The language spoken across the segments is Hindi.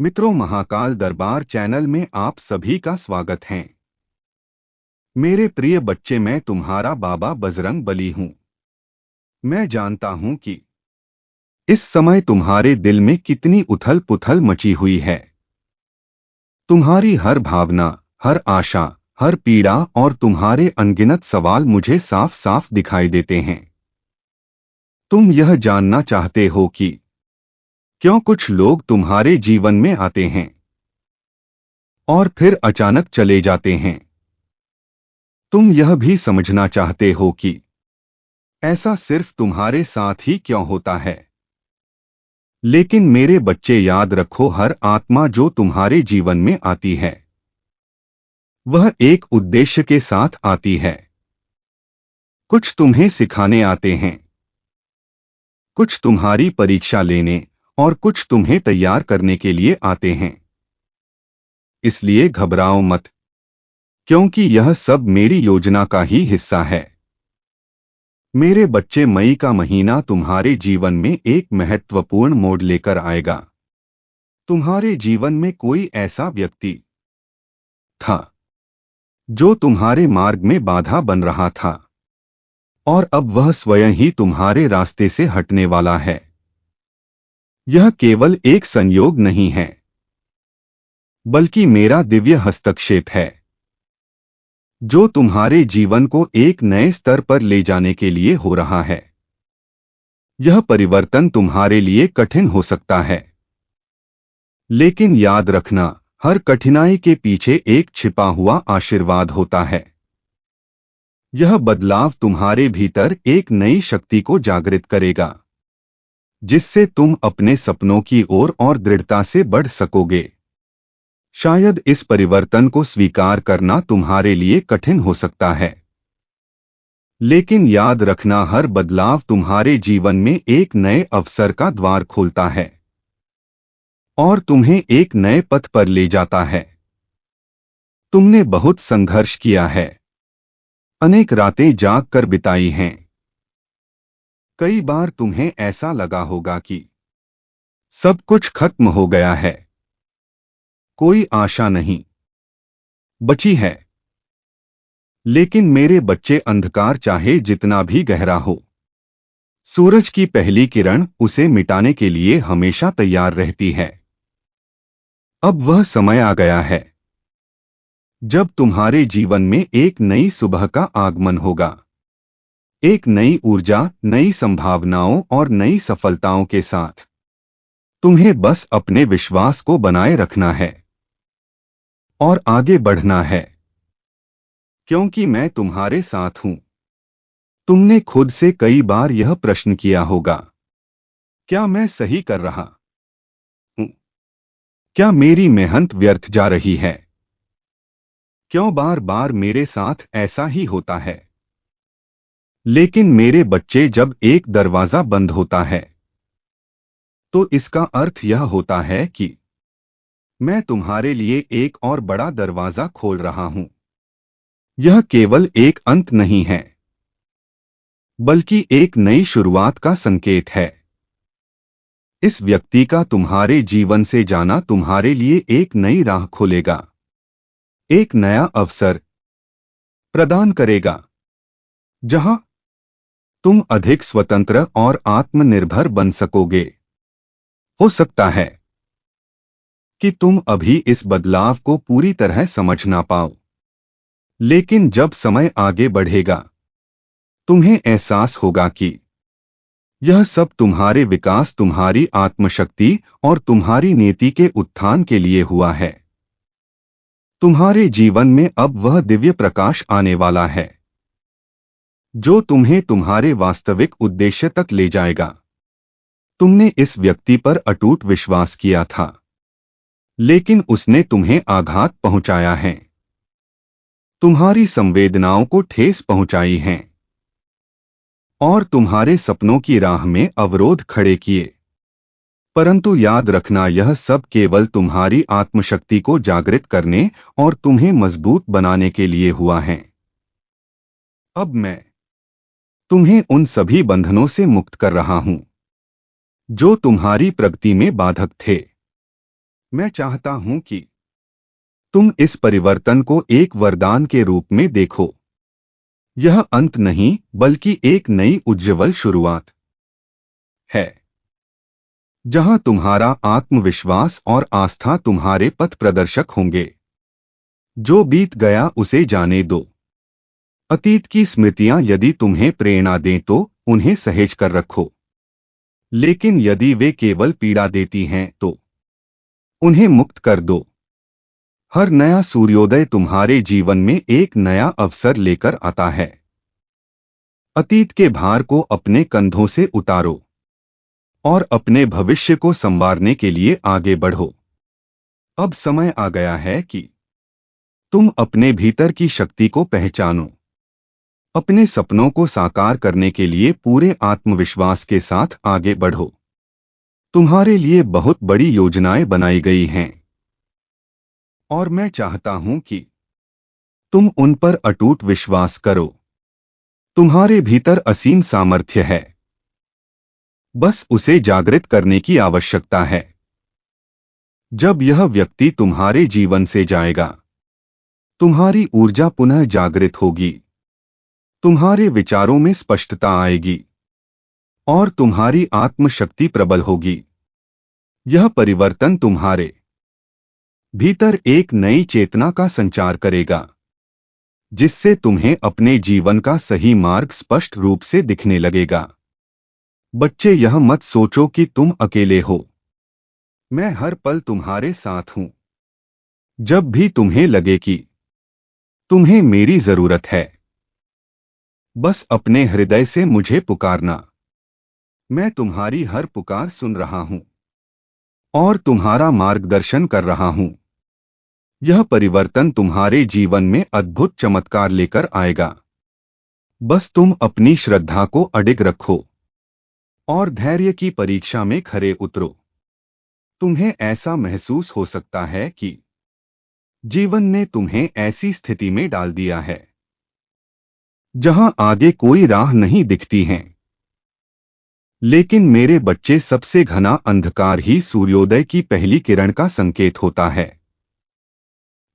मित्रों, महाकाल दरबार चैनल में आप सभी का स्वागत है। मेरे प्रिय बच्चे, मैं तुम्हारा बाबा बजरंग बली हूं। मैं जानता हूं कि इस समय तुम्हारे दिल में कितनी उथल पुथल मची हुई है। तुम्हारी हर भावना, हर आशा, हर पीड़ा और तुम्हारे अनगिनत सवाल मुझे साफ साफ दिखाई देते हैं। तुम यह जानना चाहते हो कि क्यों कुछ लोग तुम्हारे जीवन में आते हैं और फिर अचानक चले जाते हैं। तुम यह भी समझना चाहते हो कि ऐसा सिर्फ तुम्हारे साथ ही क्यों होता है। लेकिन मेरे बच्चे, याद रखो, हर आत्मा जो तुम्हारे जीवन में आती है वह एक उद्देश्य के साथ आती है। कुछ तुम्हें सिखाने आते हैं, कुछ तुम्हारी परीक्षा लेने और कुछ तुम्हें तैयार करने के लिए आते हैं। इसलिए घबराओ मत, क्योंकि यह सब मेरी योजना का ही हिस्सा है। मेरे बच्चे, मई का महीना तुम्हारे जीवन में एक महत्वपूर्ण मोड़ लेकर आएगा। तुम्हारे जीवन में कोई ऐसा व्यक्ति था जो तुम्हारे मार्ग में बाधा बन रहा था, और अब वह स्वयं ही तुम्हारे रास्ते से हटने वाला है। यह केवल एक संयोग नहीं है, बल्कि मेरा दिव्य हस्तक्षेप है, जो तुम्हारे जीवन को एक नए स्तर पर ले जाने के लिए हो रहा है। यह परिवर्तन तुम्हारे लिए कठिन हो सकता है, लेकिन याद रखना, हर कठिनाई के पीछे एक छिपा हुआ आशीर्वाद होता है। यह बदलाव तुम्हारे भीतर एक नई शक्ति को जागृत करेगा, जिससे तुम अपने सपनों की ओर और दृढ़ता से बढ़ सकोगे। शायद इस परिवर्तन को स्वीकार करना तुम्हारे लिए कठिन हो सकता है, लेकिन याद रखना, हर बदलाव तुम्हारे जीवन में एक नए अवसर का द्वार खोलता है और तुम्हें एक नए पथ पर ले जाता है। तुमने बहुत संघर्ष किया है, अनेक रातें जाग कर बिताई हैं। कई बार तुम्हें ऐसा लगा होगा कि सब कुछ खत्म हो गया है, कोई आशा नहीं बची है। लेकिन मेरे बच्चे, अंधकार चाहे जितना भी गहरा हो, सूरज की पहली किरण उसे मिटाने के लिए हमेशा तैयार रहती है। अब वह समय आ गया है जब तुम्हारे जीवन में एक नई सुबह का आगमन होगा। एक नई ऊर्जा, नई संभावनाओं और नई सफलताओं के साथ। तुम्हें बस अपने विश्वास को बनाए रखना है और आगे बढ़ना है, क्योंकि मैं तुम्हारे साथ हूं। तुमने खुद से कई बार यह प्रश्न किया होगा, क्या मैं सही कर रहा हूं? क्या मेरी मेहनत व्यर्थ जा रही है? क्यों बार बार मेरे साथ ऐसा ही होता है? लेकिन मेरे बच्चे, जब एक दरवाजा बंद होता है तो इसका अर्थ यह होता है कि मैं तुम्हारे लिए एक और बड़ा दरवाजा खोल रहा हूं। यह केवल एक अंत नहीं है, बल्कि एक नई शुरुआत का संकेत है। इस व्यक्ति का तुम्हारे जीवन से जाना तुम्हारे लिए एक नई राह खोलेगा, एक नया अवसर प्रदान करेगा, जहां तुम अधिक स्वतंत्र और आत्मनिर्भर बन सकोगे। हो सकता है कि तुम अभी इस बदलाव को पूरी तरह समझ ना पाओ, लेकिन जब समय आगे बढ़ेगा, तुम्हें एहसास होगा कि यह सब तुम्हारे विकास, तुम्हारी आत्मशक्ति और तुम्हारी नीति के उत्थान के लिए हुआ है। तुम्हारे जीवन में अब वह दिव्य प्रकाश आने वाला है, जो तुम्हें तुम्हारे वास्तविक उद्देश्य तक ले जाएगा। तुमने इस व्यक्ति पर अटूट विश्वास किया था, लेकिन उसने तुम्हें आघात पहुंचाया है, तुम्हारी संवेदनाओं को ठेस पहुंचाई है और तुम्हारे सपनों की राह में अवरोध खड़े किए। परंतु याद रखना, यह सब केवल तुम्हारी आत्मशक्ति को जागृत करने और तुम्हें मजबूत बनाने के लिए हुआ है। अब मैं तुम्हें उन सभी बंधनों से मुक्त कर रहा हूं जो तुम्हारी प्रगति में बाधक थे। मैं चाहता हूं कि तुम इस परिवर्तन को एक वरदान के रूप में देखो। यह अंत नहीं, बल्कि एक नई उज्ज्वल शुरुआत है, जहां तुम्हारा आत्मविश्वास और आस्था तुम्हारे पथ प्रदर्शक होंगे। जो बीत गया उसे जाने दो। अतीत की स्मृतियां यदि तुम्हें प्रेरणा दें तो उन्हें सहेज कर रखो, लेकिन यदि वे केवल पीड़ा देती हैं तो उन्हें मुक्त कर दो। हर नया सूर्योदय तुम्हारे जीवन में एक नया अवसर लेकर आता है। अतीत के भार को अपने कंधों से उतारो और अपने भविष्य को संवारने के लिए आगे बढ़ो। अब समय आ गया है कि तुम अपने भीतर की शक्ति को पहचानो। अपने सपनों को साकार करने के लिए पूरे आत्मविश्वास के साथ आगे बढ़ो। तुम्हारे लिए बहुत बड़ी योजनाएं बनाई गई हैं और मैं चाहता हूं कि तुम उन पर अटूट विश्वास करो। तुम्हारे भीतर असीम सामर्थ्य है, बस उसे जागृत करने की आवश्यकता है। जब यह व्यक्ति तुम्हारे जीवन से जाएगा, तुम्हारी ऊर्जा पुनः जागृत होगी, तुम्हारे विचारों में स्पष्टता आएगी और तुम्हारी आत्मशक्ति प्रबल होगी। यह परिवर्तन तुम्हारे भीतर एक नई चेतना का संचार करेगा, जिससे तुम्हें अपने जीवन का सही मार्ग स्पष्ट रूप से दिखने लगेगा। बच्चे, यह मत सोचो कि तुम अकेले हो। मैं हर पल तुम्हारे साथ हूं। जब भी तुम्हें लगे कि तुम्हें मेरी जरूरत है, बस अपने हृदय से मुझे पुकारना। मैं तुम्हारी हर पुकार सुन रहा हूं और तुम्हारा मार्गदर्शन कर रहा हूं। यह परिवर्तन तुम्हारे जीवन में अद्भुत चमत्कार लेकर आएगा। बस तुम अपनी श्रद्धा को अडिग रखो और धैर्य की परीक्षा में खरे उतरो। तुम्हें ऐसा महसूस हो सकता है कि जीवन ने तुम्हें ऐसी स्थिति में डाल दिया है जहां आगे कोई राह नहीं दिखती है। लेकिन मेरे बच्चे, सबसे घना अंधकार ही सूर्योदय की पहली किरण का संकेत होता है।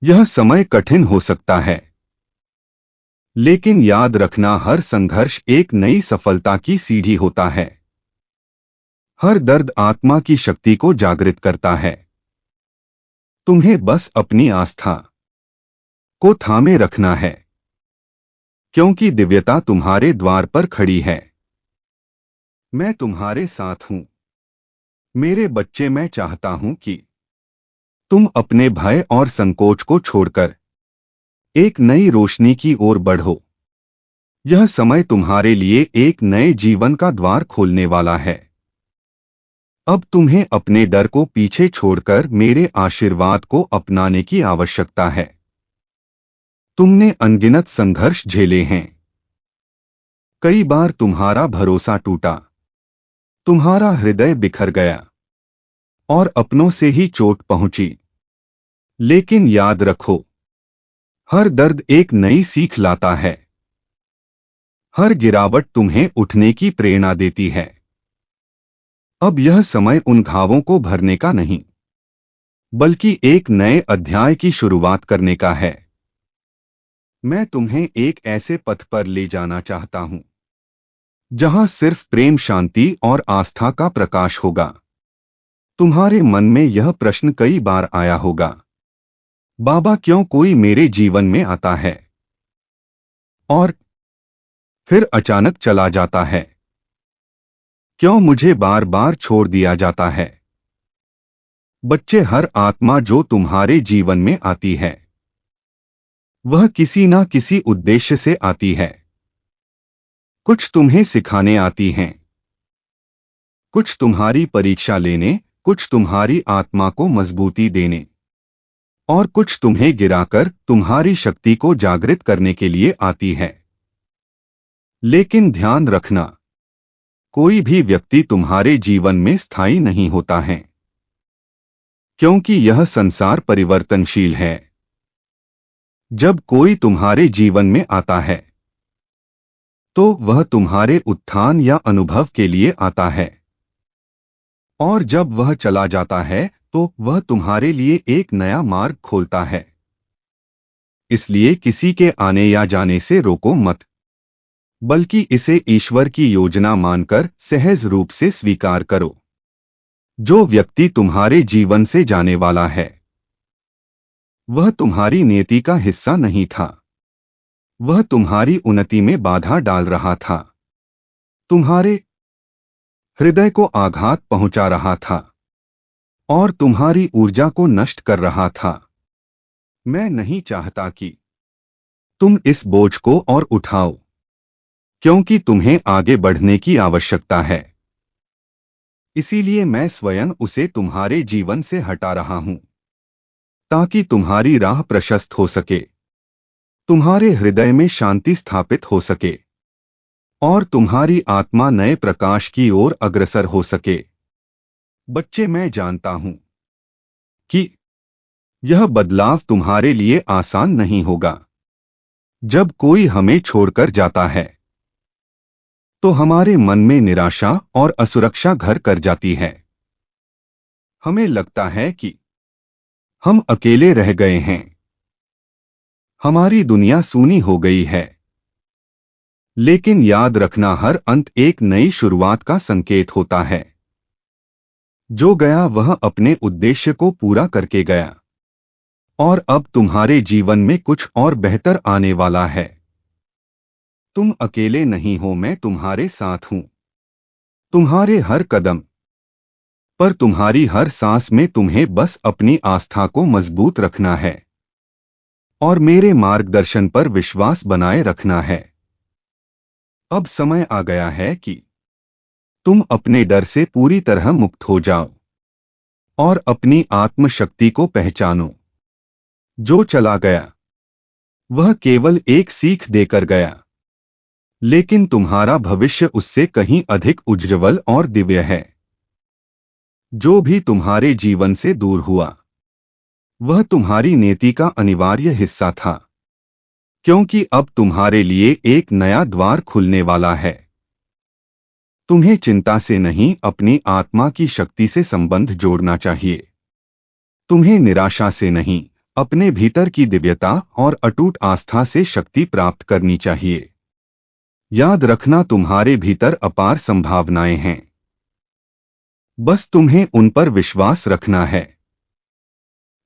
यह समय कठिन हो सकता है, लेकिन याद रखना, हर संघर्ष एक नई सफलता की सीढ़ी होता है। हर दर्द आत्मा की शक्ति को जागृत करता है। तुम्हें बस अपनी आस्था को थामे रखना है, क्योंकि दिव्यता तुम्हारे द्वार पर खड़ी है। मैं तुम्हारे साथ हूं। मेरे बच्चे, मैं चाहता हूं कि तुम अपने भय और संकोच को छोड़कर एक नई रोशनी की ओर बढ़ो। यह समय तुम्हारे लिए एक नए जीवन का द्वार खोलने वाला है। अब तुम्हें अपने डर को पीछे छोड़कर मेरे आशीर्वाद को अपनाने की आवश्यकता है। तुमने अनगिनत संघर्ष झेले हैं। कई बार तुम्हारा भरोसा टूटा, तुम्हारा हृदय बिखर गया और अपनों से ही चोट पहुंची। लेकिन याद रखो, हर दर्द एक नई सीख लाता है। हर गिरावट तुम्हें उठने की प्रेरणा देती है। अब यह समय उन घावों को भरने का नहीं, बल्कि एक नए अध्याय की शुरुआत करने का है। मैं तुम्हें एक ऐसे पथ पर ले जाना चाहता हूं जहां सिर्फ प्रेम, शांति और आस्था का प्रकाश होगा। तुम्हारे मन में यह प्रश्न कई बार आया होगा, बाबा, क्यों कोई मेरे जीवन में आता है और फिर अचानक चला जाता है? क्यों मुझे बार बार छोड़ दिया जाता है? बच्चे, हर आत्मा जो तुम्हारे जीवन में आती है, वह किसी ना किसी उद्देश्य से आती है। कुछ तुम्हें सिखाने आती हैं, कुछ तुम्हारी परीक्षा लेने, कुछ तुम्हारी आत्मा को मजबूती देने और कुछ तुम्हें गिराकर तुम्हारी शक्ति को जागृत करने के लिए आती है। लेकिन ध्यान रखना, कोई भी व्यक्ति तुम्हारे जीवन में स्थायी नहीं होता है, क्योंकि यह संसार परिवर्तनशील है। जब कोई तुम्हारे जीवन में आता है, तो वह तुम्हारे उत्थान या अनुभव के लिए आता है, और जब वह चला जाता है तो वह तुम्हारे लिए एक नया मार्ग खोलता है। इसलिए किसी के आने या जाने से रोको मत, बल्कि इसे ईश्वर की योजना मानकर सहज रूप से स्वीकार करो। जो व्यक्ति तुम्हारे जीवन से जाने वाला है, वह तुम्हारी नियति का हिस्सा नहीं था। वह तुम्हारी उन्नति में बाधा डाल रहा था, तुम्हारे हृदय को आघात पहुंचा रहा था और तुम्हारी ऊर्जा को नष्ट कर रहा था। मैं नहीं चाहता कि तुम इस बोझ को और उठाओ, क्योंकि तुम्हें आगे बढ़ने की आवश्यकता है। इसीलिए मैं स्वयं उसे तुम्हारे जीवन से हटा रहा हूं, ताकि तुम्हारी राह प्रशस्त हो सके, तुम्हारे हृदय में शांति स्थापित हो सके और तुम्हारी आत्मा नए प्रकाश की ओर अग्रसर हो सके। बच्चे, मैं जानता हूं कि यह बदलाव तुम्हारे लिए आसान नहीं होगा। जब कोई हमें छोड़कर जाता है, तो हमारे मन में निराशा और असुरक्षा घर कर जाती है। हमें लगता है कि हम अकेले रह गए हैं, हमारी दुनिया सूनी हो गई है। लेकिन याद रखना, हर अंत एक नई शुरुआत का संकेत होता है। जो गया वह अपने उद्देश्य को पूरा करके गया, और अब तुम्हारे जीवन में कुछ और बेहतर आने वाला है। तुम अकेले नहीं हो, मैं तुम्हारे साथ हूं। तुम्हारे हर कदम पर, तुम्हारी हर सांस में तुम्हें बस अपनी आस्था को मजबूत रखना है और मेरे मार्गदर्शन पर विश्वास बनाए रखना है। अब समय आ गया है कि तुम अपने डर से पूरी तरह मुक्त हो जाओ और अपनी आत्मशक्ति को पहचानो। जो चला गया वह केवल एक सीख देकर गया, लेकिन तुम्हारा भविष्य उससे कहीं अधिक उज्ज्वल और दिव्य है। जो भी तुम्हारे जीवन से दूर हुआ, वह तुम्हारी नीति का अनिवार्य हिस्सा था, क्योंकि अब तुम्हारे लिए एक नया द्वार खुलने वाला है। तुम्हें चिंता से नहीं, अपनी आत्मा की शक्ति से संबंध जोड़ना चाहिए। तुम्हें निराशा से नहीं, अपने भीतर की दिव्यता और अटूट आस्था से शक्ति प्राप्त करनी चाहिए। याद रखना, तुम्हारे भीतर अपार संभावनाएं हैं, बस तुम्हें उन पर विश्वास रखना है।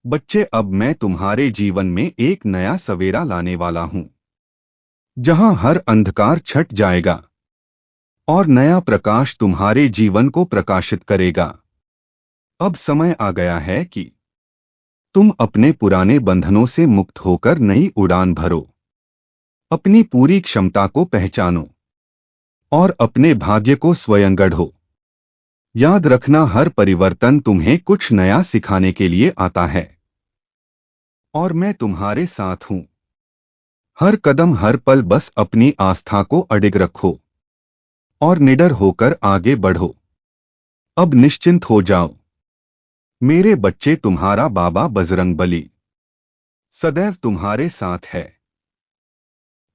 बच्चे, अब मैं तुम्हारे जीवन में एक नया सवेरा लाने वाला हूं, जहां हर अंधकार छट जाएगा और नया प्रकाश तुम्हारे जीवन को प्रकाशित करेगा। अब समय आ गया है कि तुम अपने पुराने बंधनों से मुक्त होकर नई उड़ान भरो। अपनी पूरी क्षमता को पहचानो और अपने भाग्य को स्वयं गढ़ो। याद रखना, हर परिवर्तन तुम्हें कुछ नया सिखाने के लिए आता है, और मैं तुम्हारे साथ हूं। हर कदम, हर पल बस अपनी आस्था को अडिग रखो और निडर होकर आगे बढ़ो। अब निश्चिंत हो जाओ मेरे बच्चे, तुम्हारा बाबा बजरंगबली सदैव तुम्हारे साथ है।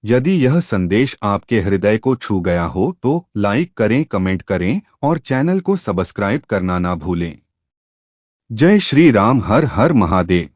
यदि यह संदेश आपके हृदय को छू गया हो तो लाइक करें, कमेंट करें और चैनल को सब्सक्राइब करना ना भूलें। जय श्री राम। हर हर महादेव।